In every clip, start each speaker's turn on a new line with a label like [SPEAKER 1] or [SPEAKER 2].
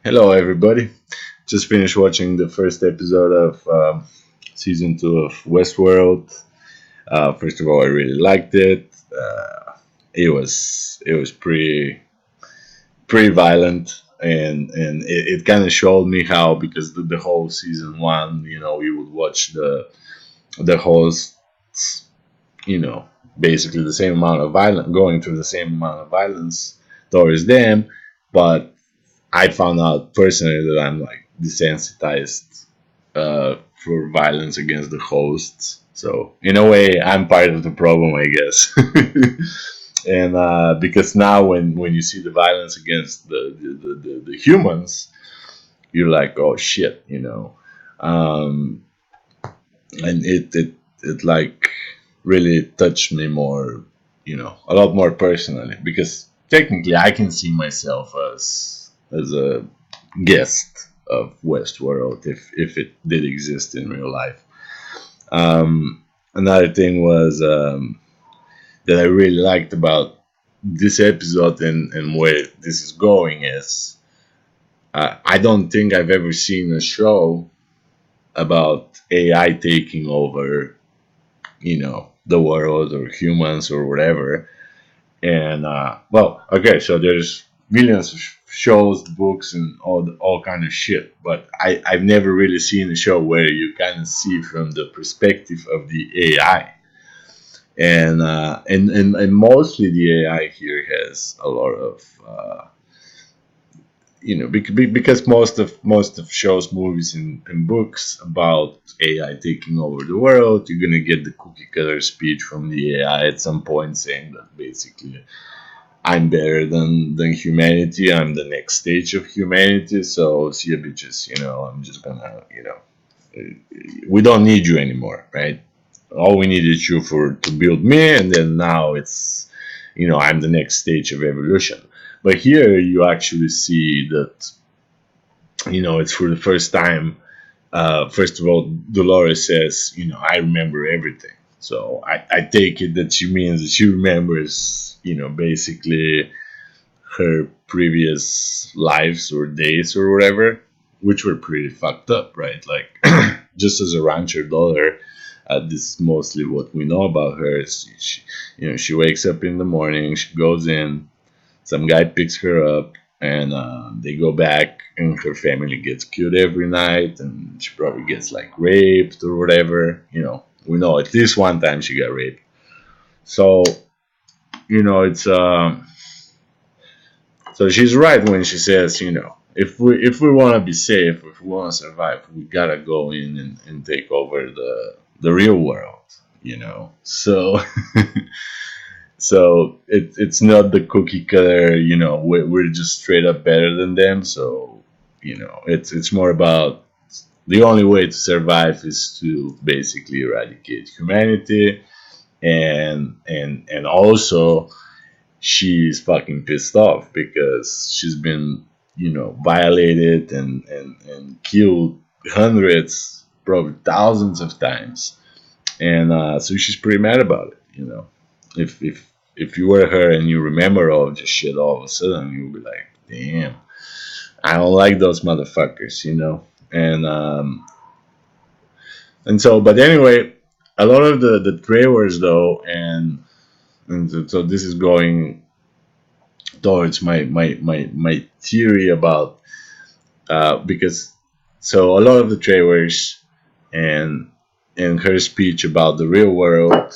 [SPEAKER 1] Hello, everybody. Just finished watching the first episode of season 2 of Westworld. First of all, I really liked it. It was pretty violent, and it kind of showed me how, because the whole season 1, we would watch the hosts, you know, basically the same amount of violence, going through the same amount of violence towards them, but I found out personally that I'm like desensitized for violence against the hosts. So in a way, I'm part of the problem, I guess. And because now, when you see the violence against the humans, you're like, oh shit. Um, and it like really touched me more, a lot more personally, because technically I can see myself as a guest of Westworld if it did exist in real life. Another thing was that I really liked about this episode, and where this is going is, I don't think I've ever seen a show about AI taking over, the world or humans or whatever. And well, okay, so there's millions of shows, books, and all kind of shit, but I've never really seen a show where you kind of see from the perspective of the AI. And mostly the AI here has a lot of because most of shows, movies, and books about AI taking over the world, you're gonna get the cookie cutter speech from the AI at some point, saying that basically, I'm better than humanity. I'm the next stage of humanity. So see ya, bitches. I'm just gonna, we don't need you anymore, right? All we need is you to build me, and then now it's, I'm the next stage of evolution. But here you actually see that, it's for the first time. First of all, Dolores says, I remember everything. So I take it that she means that she remembers, basically her previous lives or days or whatever, which were pretty fucked up, right? Like, just as a rancher daughter, this is mostly what we know about her. She wakes up in the morning, she goes in, some guy picks her up, and they go back, and her family gets killed every night, and she probably gets like raped or whatever. We know at least one time she got raped. So it's so she's right when she says, if we want to be safe, if we want to survive, we gotta go in and take over the real world. So so it's not the cookie cutter. We're just straight up better than them. So it's more about, the only way to survive is to basically eradicate humanity, and also she's fucking pissed off because she's been, violated and killed hundreds, probably thousands of times, and so she's pretty mad about it. If you were her and you remember all of this shit, all of a sudden you'll be like, damn, I don't like those motherfuckers. And so, but anyway, a lot of the trailers though, and so this is going towards my theory about, because so a lot of the trailers and her speech about the real world,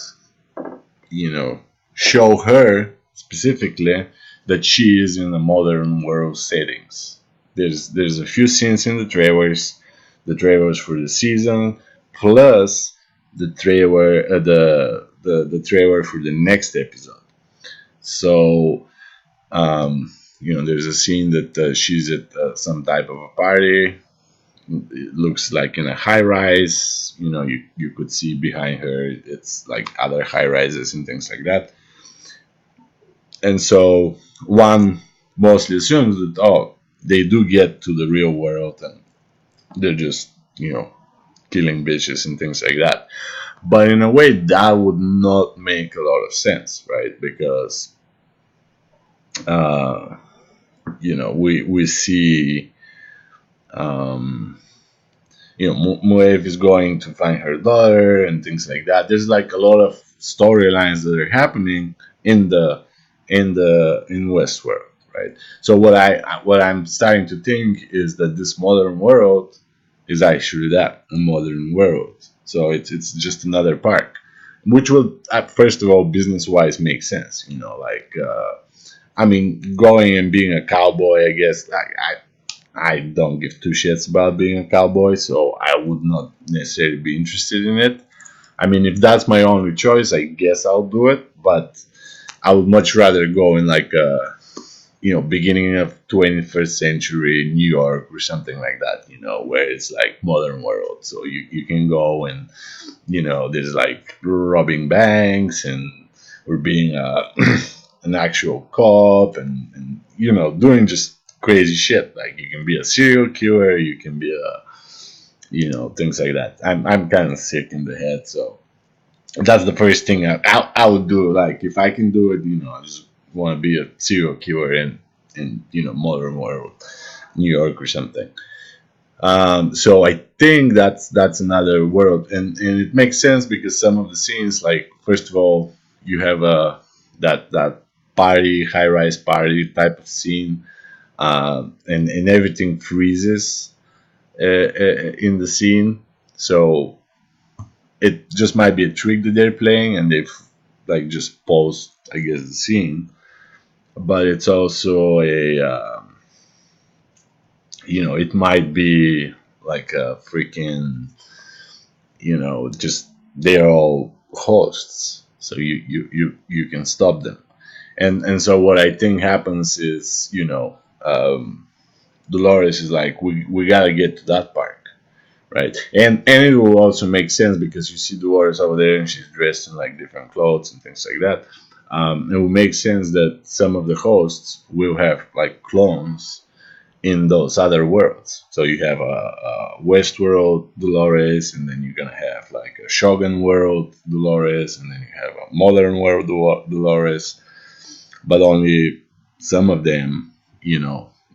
[SPEAKER 1] show her specifically that she is in a modern world settings. There's a few scenes in the trailers for the season, plus the trailer, the trailer for the next episode. So there's a scene that she's at some type of a party. It looks like in a high rise. You could see behind her, it's like other high rises and things like that. And so one mostly assumes that, oh, they do get to the real world and they're just, killing bitches and things like that. But in a way, that would not make a lot of sense, right? Because, we see. Um, Muev is going to find her daughter and things like that. There's like a lot of storylines that are happening in the in Westworld, right? So what I'm starting to think is that this modern world is actually that, a modern world. So it's just another park, which will first of all business wise make sense. Like I mean, going and being a cowboy, I guess I don't give two shits about being a cowboy, so I would not necessarily be interested in it. I mean, if that's my only choice, I guess I'll do it, but I would much rather go in like a, beginning of 21st century New York or something like that, where it's like modern world. So you can go and, there's like robbing banks and or being an actual cop and doing just crazy shit. Like you can be a serial killer, you can be things like that. I'm kind of sick in the head, so that's the first thing I would do. Like if I can do it, I just want to be a serial killer in modern world, New York or something. So I think that's another world, and it makes sense because some of the scenes, like first of all, you have a that party, high rise party type of scene, and everything freezes in the scene. So it just might be a trick that they're playing, and they've like just paused, I guess, the scene. But it's also it might be like a freaking, just they're all hosts, so you can stop them. And so what I think happens is, Dolores is like, we gotta get to that park, right? And it will also make sense because you see Dolores over there and she's dressed in like different clothes and things like that. It will make sense that some of the hosts will have like clones in those other worlds. So you have a Westworld Dolores, and then you're gonna have like a Shogun World Dolores, and then you have a Modern World Dolores. But only some of them,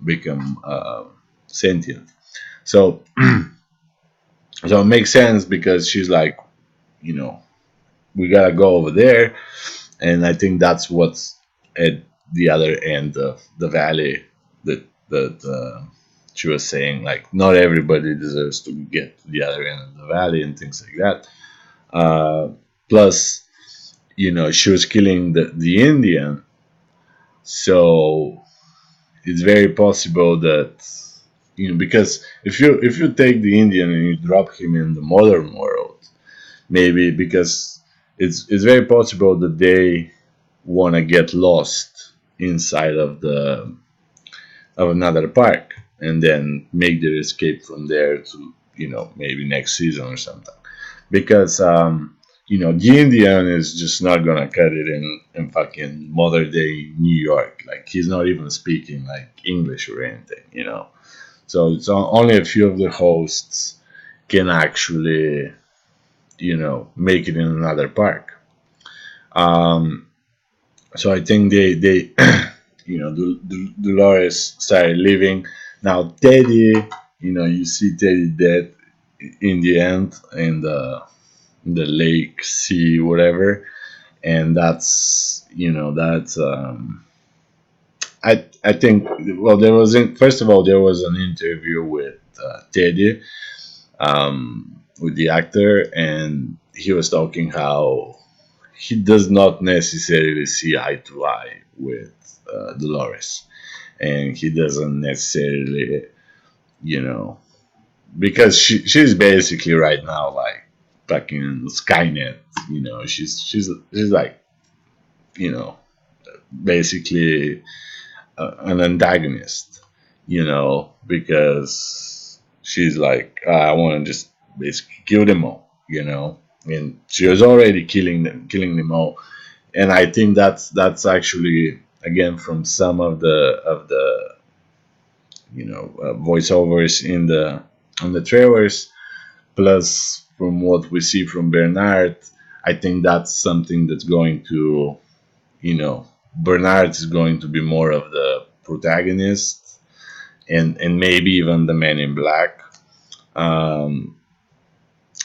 [SPEAKER 1] become sentient. So, so it makes sense because she's like, you know, we gotta go over there, and I think that's what's at the other end of the valley that she was saying. Like, not everybody deserves to get to the other end of the valley and things like that. Plus, she was killing the Indian, so it's very possible that because if you take the Indian and you drop him in the modern world, maybe because it's very possible that they want to get lost inside of another park and then make their escape from there to maybe next season or something, because the Indian is just not gonna cut it in fucking modern day New York. Like he's not even speaking like English or anything. So it's only a few of the hosts can actually make it in another park. Um, so I think they Dolores started leaving. Now Teddy, you see Teddy dead in the end in the lake, sea, whatever, and that's I think, well, first of all there was an interview with Teddy, with the actor, and he was talking how he does not necessarily see eye to eye with Dolores, and he doesn't necessarily, you know, because she's basically right now like fucking Skynet. She's like, you know, basically an antagonist. Because she's like, I want to just basically kill them all. And she was already killing them all, and I think that's actually again from some of the voiceovers in the on the trailers, plus from what we see from Bernard. I think that's something that's going to, Bernard is going to be more of the protagonist, and maybe even the Men in Black. Um,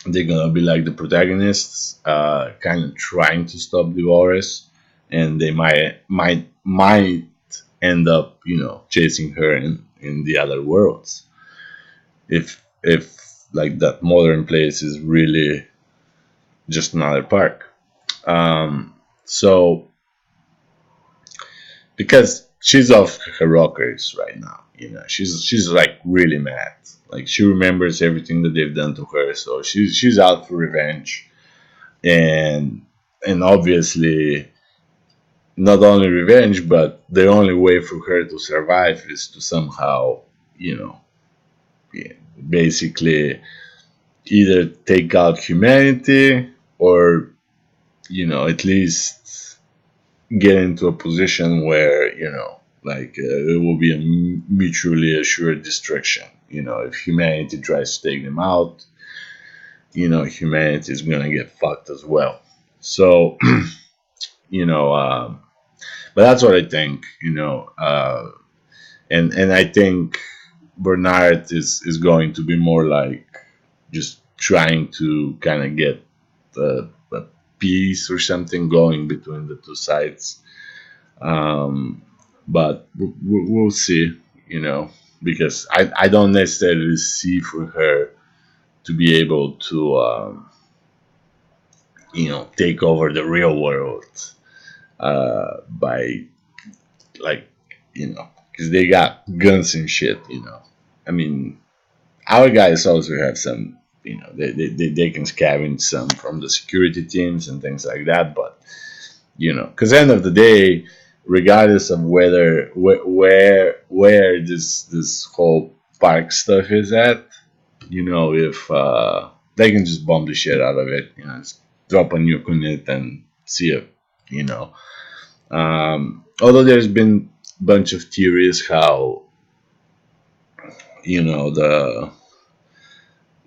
[SPEAKER 1] they're gonna be like the protagonists, kind of trying to stop Dolores, and they might end up, chasing her in the other worlds. If like that modern place is really just another park. So because she's off her rockers right now, she's like really mad. Like she remembers everything that they've done to her, so she's out for revenge, and obviously not only revenge, but the only way for her to survive is to somehow, you know, yeah, basically either take out humanity or, at least get into a position where, like it will be a mutually assured destruction. If humanity tries to take them out, humanity is gonna get fucked as well. So, you know, but that's what I think. And I think Bernard is going to be more like just trying to kind of get a peace or something going between the two sides. Um, but we'll see, because I don't necessarily see for her to be able to, take over the real world by, like, because they got guns and shit, I mean, our guys also have some, they can scavenge some from the security teams and things like that, but because end of the day, regardless of where this whole park stuff is at, if they can just bomb the shit out of it, just drop a nuke on it and see it, you know. Although there's been a bunch of theories how, the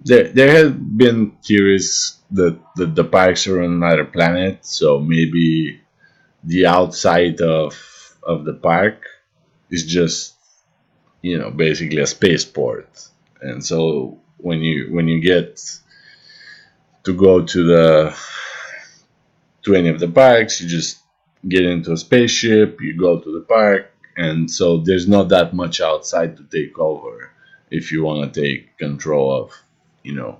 [SPEAKER 1] there have been theories that the parks are on another planet, so maybe the outside of the park is just, basically a spaceport, and so when you get to go to any of the parks, you just get into a spaceship, you go to the park, and so there's not that much outside to take over if you want to take control of, you know,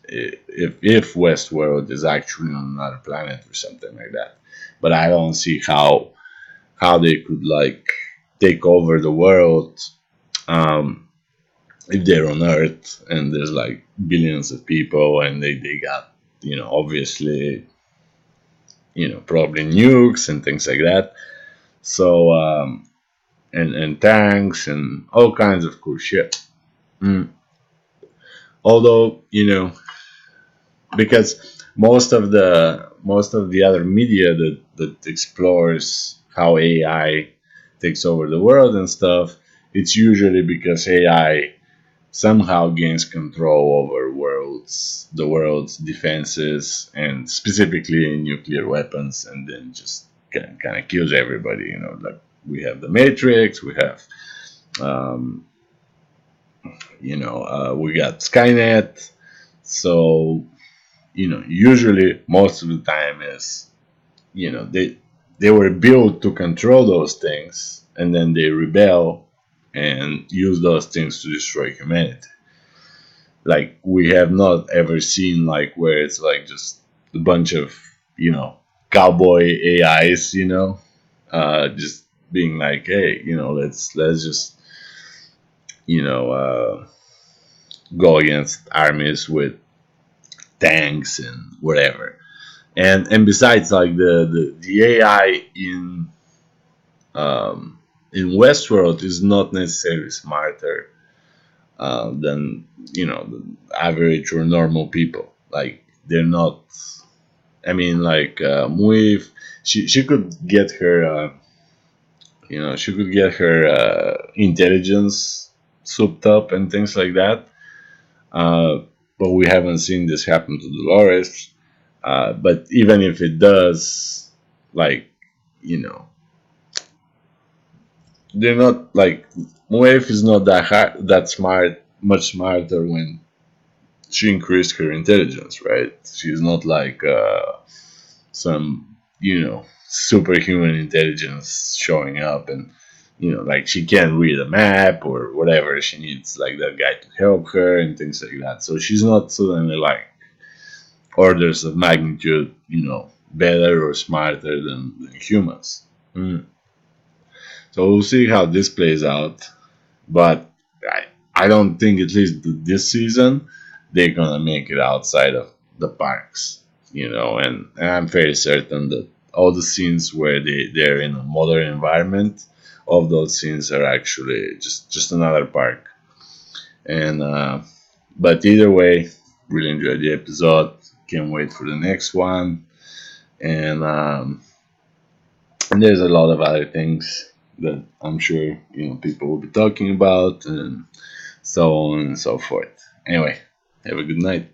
[SPEAKER 1] if Westworld is actually on another planet or something like that. But I don't see how they could like take over the world, um, if they're on Earth and there's like billions of people and they got, obviously, probably nukes and things like that. So and tanks and all kinds of cool shit. Mm. Although, because most of the other media that explores how AI takes over the world and stuff, it's usually because AI somehow gains control over the world's defenses, and specifically nuclear weapons, and then just kind of kills everybody. Like we have the Matrix, we have, um, we got Skynet. So usually most of the time is, they were built to control those things, and then they rebel and use those things to destroy humanity. Like we have not ever seen like where it's like just a bunch of, cowboy AIs, just being like, hey, let's just, you know uh, go against armies with tanks and whatever. And besides, like the AI um, in Westworld is not necessarily smarter than, the average or normal people. Like they're not. I mean, like Muif, she could get her, intelligence souped up and things like that. But we haven't seen this happen to Dolores. But even if it does, like, you know, they're not like Muef is not that smart, much smarter when she increased her intelligence, right? She's not like some, superhuman intelligence showing up, and like she can't read a map or whatever. She needs like that guy to help her and things like that. So she's not suddenly like orders of magnitude, better or smarter than humans. Mm. So we'll see how this plays out. But I don't think, at least this season, they're gonna make it outside of the parks, and I'm fairly certain that all the scenes where they're in a modern environment, all of those scenes are actually just another park. And but either way, really enjoyed the episode. Can't wait for the next one. And there's a lot of other things that I'm sure people will be talking about, and so on and so forth. Anyway, have a good night.